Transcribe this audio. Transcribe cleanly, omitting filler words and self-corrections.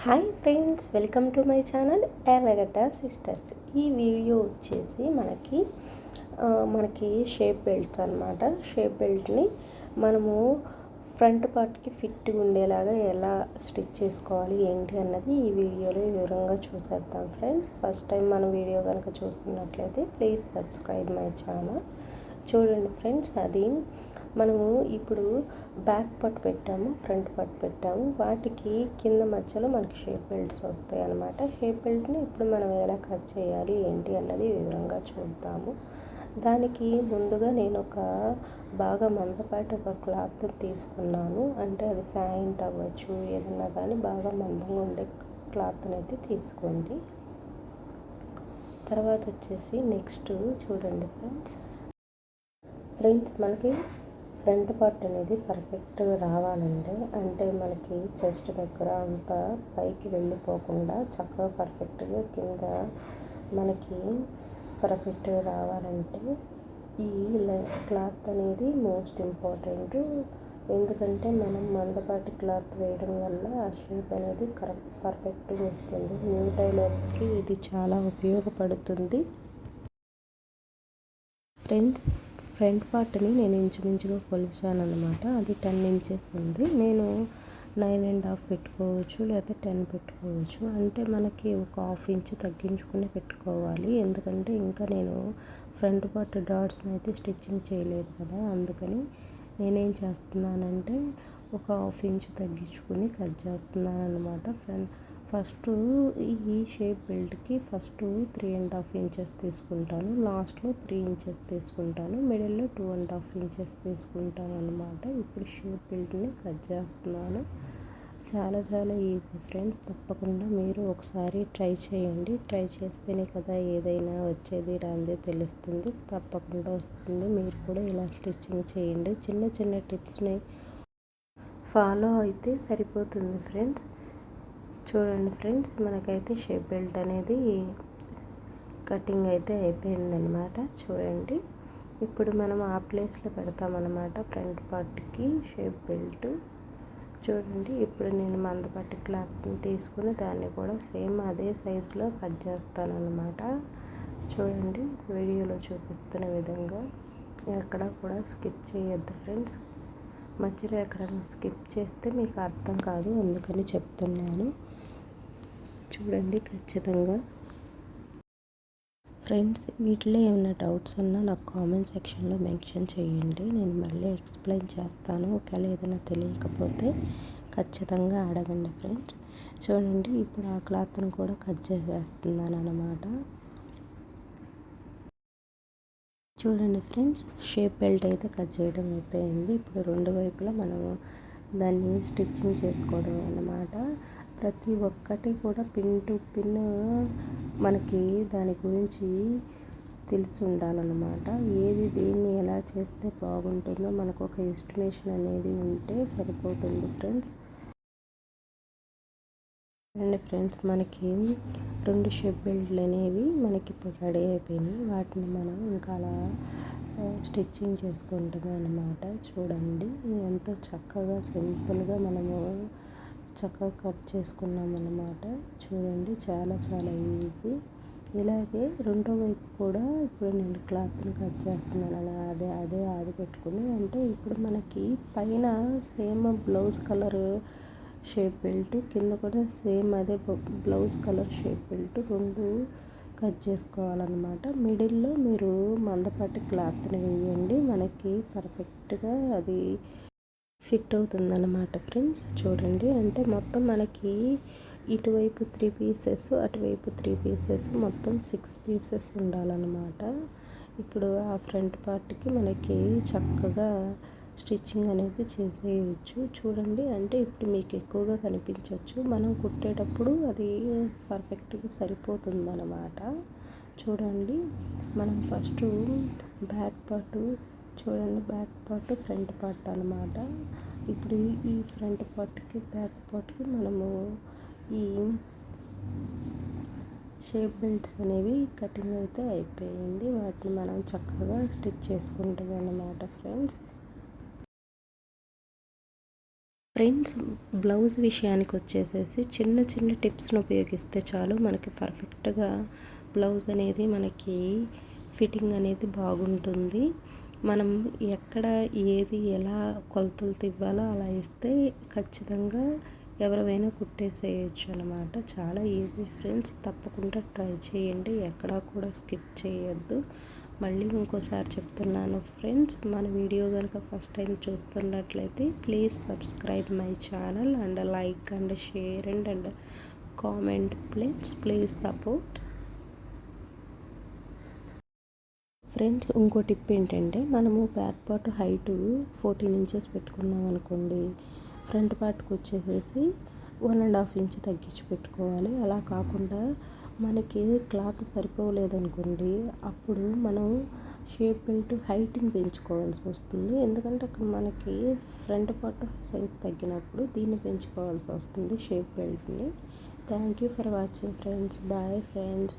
Hi friends, welcome to my channel ఎర్రగడ్డ sisters. ఈ video వచ్చేసి మనకి షేప్ బెల్ట్స్ అనమాట. షేప్ బెల్ట్ని మనము ఫ్రంట్ పార్ట్కి ఫిట్గా ఉండేలాగా ఎలా స్టిచ్ చేసుకోవాలి ఏంటి అన్నది ఈ వీడియోలో వివరంగా చూసేద్దాం ఫ్రెండ్స్. ఫస్ట్ టైం మన వీడియో కనుక చూస్తున్నట్లయితే ప్లీజ్ సబ్స్క్రైబ్ మై ఛానల్. చూడండి ఫ్రెండ్స్, అది మనము ఇప్పుడు బ్యాక్ పార్ట్ పెట్టాము, ఫ్రంట్ పార్ట్ పెట్టాము, వాటికి కింద మధ్యలో మనకి షేప్ బెల్ట్స్ వస్తాయి అన్నమాట. షేప్ బెల్ట్ని ఇప్పుడు మనం ఎలా కట్ చేయాలి ఏంటి అన్నది వివరంగా చూద్దాము. దానికి ముందుగా నేను బాగా మందపాటి ఒక క్లాత్ తీసుకున్నాను. అంటే అది ప్యాంట్ అవ్వచ్చు, ఏదన్నా కానీ బాగా మందంగా ఉండే క్లాత్ని అయితే తీసుకోండి. తర్వాత వచ్చేసి నెక్స్ట్ చూడండి ఫ్రెండ్స్ మనకి ఫ్రంట్ పార్ట్ అనేది పర్ఫెక్ట్గా రావాలంటే, అంటే మనకి చెస్ట్ దగ్గర అంతా పైకి వెళ్ళిపోకుండా చక్కగా పర్ఫెక్ట్గా కింద మనకి పర్ఫెక్ట్గా రావాలంటే ఈ క్లాత్ అనేది మోస్ట్ ఇంపార్టెంట్. ఎందుకంటే మనం మందపాటి క్లాత్ వేయడం వల్ల ఆ షేప్ అనేది పర్ఫెక్ట్గా వస్తుంది. న్యూ టైలర్స్కి ఇది చాలా ఉపయోగపడుతుంది ఫ్రెండ్స్. ఫ్రంట్ పార్ట్ని నేను ఇంచుమించుగా కొలిచాను అనమాట. అది 10 ఇంచెస్ ఉంది. నేను 9.5 పెట్టుకోవచ్చు, లేదా 10 పెట్టుకోవచ్చు. అంటే మనకి ఒక 1/2 ఇంచు తగ్గించుకుని పెట్టుకోవాలి. ఎందుకంటే ఇంకా నేను ఫ్రంట్ పార్ట్ డాట్స్ని అయితే స్టిచ్చింగ్ చేయలేదు కదా, అందుకని నేనేం చేస్తున్నానంటే ఒక 1/2 ఇంచు తగ్గించుకుని కట్ చేస్తున్నాను అనమాట. ఫస్ట్ ఈ షేప్ బెల్ట్కి ఫస్ట్ 3.5 ఇంచెస్ తీసుకుంటాను, లాస్ట్లో 3 ఇంచెస్ తీసుకుంటాను, మిడిల్లో 2.5 ఇంచెస్ తీసుకుంటాను అనమాట. ఇప్పుడు షేప్ బెల్ట్ని కట్ చేస్తున్నాను. చాలా చాలా ఈజీ ఫ్రెండ్స్. తప్పకుండా మీరు ఒకసారి ట్రై చేయండి. ట్రై చేస్తేనే కదా ఏదైనా వచ్చేది రాందే తెలుస్తుంది. తప్పకుండా వస్తుంది. మీరు కూడా ఇలా స్టిచ్చింగ్ చేయండి. చిన్న చిన్న టిప్స్ని ఫాలో అయితే సరిపోతుంది ఫ్రెండ్స్. చూడండి ఫ్రెండ్స్, మనకైతే షేప్ బెల్ట్ అనేది కటింగ్ అయితే అయిపోయిందనమాట. చూడండి, ఇప్పుడు మనం ఆ ప్లేస్లో పెడతామన్నమాట ఫ్రంట్ పార్ట్కి షేప్ బెల్ట్. చూడండి, ఇప్పుడు నేను మందపాటి క్లాత్ని తీసుకుని దాన్ని కూడా సేమ్ అదే సైజులో కట్ చేస్తానన్నమాట. చూడండి, వీడియోలో చూపిస్తున్న విధంగా ఎక్కడ కూడా స్కిప్ చేయొద్దు ఫ్రెండ్స్. మధ్యలో ఎక్కడైనా స్కిప్ చేస్తే మీకు అర్థం కాదు, అందుకని చెప్తున్నాను. చూడండి ఖచ్చితంగా ఫ్రెండ్స్. వీటిలో ఏమైనా డౌట్స్ ఉన్నా నాకు కామెంట్ సెక్షన్లో మెన్షన్ చేయండి, నేను మళ్ళీ ఎక్స్ప్లెయిన్ చేస్తాను. ఒకవేళ ఏదైనా తెలియకపోతే ఖచ్చితంగా అడగండి ఫ్రెండ్స్. చూడండి, ఇప్పుడు ఆ క్లాత్ని కూడా కట్ చేసేస్తున్నాను అన్నమాట. చూడండి ఫ్రెండ్స్, షేప్ బెల్ట్ అయితే కట్ చేయడం అయిపోయింది. ఇప్పుడు రెండు వైపులా మనము దాన్ని స్టిచ్చింగ్ చేసుకోవడం అన్నమాట. ప్రతి ఒక్కటి కూడా పిన్ టు పిన్ మనకి దాని గురించి తెలిసి ఉండాలన్నమాట. ఏది దేన్ని ఎలా చేస్తే బాగుంటుందో మనకు ఒక ఎస్టిమేషన్ అనేది ఉంటే సరిపోతుంది ఫ్రెండ్స్. అండ్ ఫ్రెండ్స్, మనకి 2 షేప్ బెల్ట్లు అనేవి మనకి ఇప్పుడు రెడీ అయిపోయినాయి. వాటిని మనం ఇంకా అలా స్టిచ్చింగ్ చేసుకుంటాం అన్నమాట. చూడండి, ఎంతో చక్కగా సింపుల్గా మనము చక్కగా కట్ చేసుకున్నాం అన్నమాట. చూడండి, చాలా చాలా ఈజీ. ఇలాగే రెండో వైపు కూడా ఇప్పుడు నేను క్లాత్ని కట్ చేస్తున్నాను. అదే ఆది పెట్టుకుని, అంటే ఇప్పుడు మనకి పైన same blouse colour shape belt, కింద కూడా సేమ్ అదే బ్లౌజ్ కలర్ షేప్ బెల్ట్ రెండు కట్ చేసుకోవాలన్నమాట. మిడిల్లో మీరు మందపాటి క్లాత్ని వేయండి, మనకి పర్ఫెక్ట్గా అది ఫిట్ అవుతుందన్నమాట ఫ్రెండ్స్. చూడండి, అంటే మొత్తం మనకి ఇటువైపు 3 పీసెస్, అటువైపు 3 పీసెస్, మొత్తం 6 పీసెస్ ఉండాలన్నమాట. ఇప్పుడు ఆ ఫ్రంట్ పార్ట్కి మనకి చక్కగా స్టిచ్చింగ్ అనేది చేసేయచ్చు. చూడండి, అంటే ఇప్పుడు మీకు ఎక్కువగా కనిపించవచ్చు, మనం కుట్టేటప్పుడు అది పర్ఫెక్ట్గా సరిపోతుందన్నమాట. చూడండి, మనం ఫస్ట్ బ్యాక్ పార్ట్ చూడండి, బ్యాక్ పార్ట్ ఫ్రంట్ పార్ట్ అనమాట. ఇప్పుడు ఈ ఫ్రంట్ పార్ట్కి బ్యాక్ పార్ట్కి మనము ఈ షేప్ బెల్ట్స్ అనేవి కటింగ్ అయితే అయిపోయింది. వాటిని మనం చక్కగా స్టిచ్ చేసుకుంటాం అన్నమాట ఫ్రెండ్స్. ఫ్రెండ్స్, బ్లౌజ్ విషయానికి వచ్చేసేసి చిన్న చిన్న టిప్స్ను ఉపయోగిస్తే చాలు మనకి పర్ఫెక్ట్గా బ్లౌజ్ అనేది మనకి ఫిట్టింగ్ అనేది బాగుంటుంది. మనం ఎక్కడ ఏది ఎలా కొలతలు ఇవ్వాలో అలా ఇస్తే ఖచ్చితంగా ఎవరైనా కుట్టేసేయచ్చు అనమాట. చాలా ఈజీ ఫ్రెండ్స్, తప్పకుండా ట్రై చేయండి, ఎక్కడా కూడా స్కిప్ చేయొద్దు. మళ్ళీ ఇంకోసారి చెప్తున్నాను ఫ్రెండ్స్, మన వీడియో కనుక ఫస్ట్ టైం చూస్తున్నట్లయితే please subscribe my channel and like and share and comment please support friends. ఇంకో టిప్ ఏంటంటే, మనము బ్యాక్ పార్ట్ హైటు 14 ఇంచెస్ పెట్టుకున్నాం అనుకోండి, ఫ్రంట్ పార్ట్కి వచ్చేసేసి 1.5 ఇంచ్ తగ్గించి పెట్టుకోవాలి. అలా కాకుండా మనకి క్లాత్ సరిపోలేదనుకోండి, అప్పుడు మనం షేప్ బెల్ట్ హైట్ని పెంచుకోవాల్సి వస్తుంది. ఎందుకంటే అక్కడ మనకి ఫ్రంట్ పార్ట్ సైజ్ తగ్గినప్పుడు దీన్ని పెంచుకోవాల్సి వస్తుంది, షేప్ బెల్ట్ని. Thank you for watching friends. Bye friends.